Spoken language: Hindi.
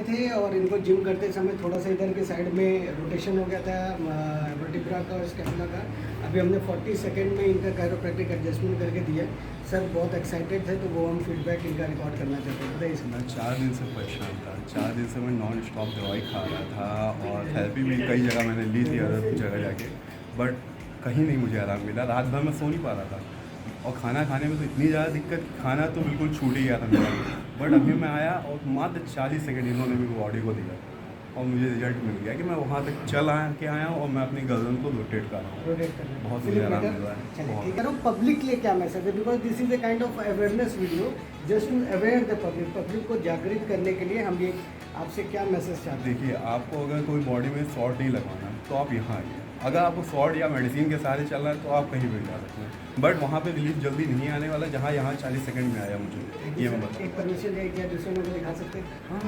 आए थे और इनको जिम करते समय थोड़ा सा इधर के साइड में रोटेशन हो गया था वर्टिब्रा का और स्कैपुला का। अभी हमने 40 सेकंड में इनका कायरोप्रैक्टिक एडजस्टमेंट करके दिया। सर बहुत एक्साइटेड थे, तो वो हम फीडबैक इनका रिकॉर्ड करना चाहते हैं। बताइए सर। मैं 4 दिन से परेशान था। 4 दिन से मैं नॉन स्टॉप दवाई खा रहा था और थेरेपी भी कई जगह मैंने ली थी अदर जगह जाके, बट कहीं नहीं मुझे आराम मिला। रात भर मैं सो नहीं पा रहा था और खाना खाने में तो इतनी ज़्यादा दिक्कत, खाना तो बिल्कुल छूट ही गया था मेरा। बट अभी मैं आया और मात्र 40 सेकंड इन्होंने मेरी बॉडी को दिया और मुझे रिजल्ट मिल गया कि मैं वहाँ तक चल आया हूँ और मैं अपनी गर्दन को रोटेट कर रहा हूँ। रोटेट करना बहुत मुझे आराम मिल रहा है। चलिए ठीक है। पब्लिक के लिए क्या मैसेज है? Because this is a kind of awareness video, just to aware the public को जागृत करने के लिए हम ये आपसे क्या मैसेज चाहते हैं? देखिए, आपको अगर कोई बॉडी में शॉर्ट नहीं लगवाना तो आप यहाँ आइए। अगर आपको शॉर्ट या मेडिसिन के सहारे चल रहा है तो आप कहीं भी जा सकते हैं, बट वहाँ पे रिलीफ जल्दी नहीं आने वाला जहाँ यहाँ 40 सेकंड में आया मुझे, ये मैं बताऊँ। एक परमिशन है क्या दूसरे लोगों को दिखा सकते हैं? हाँ।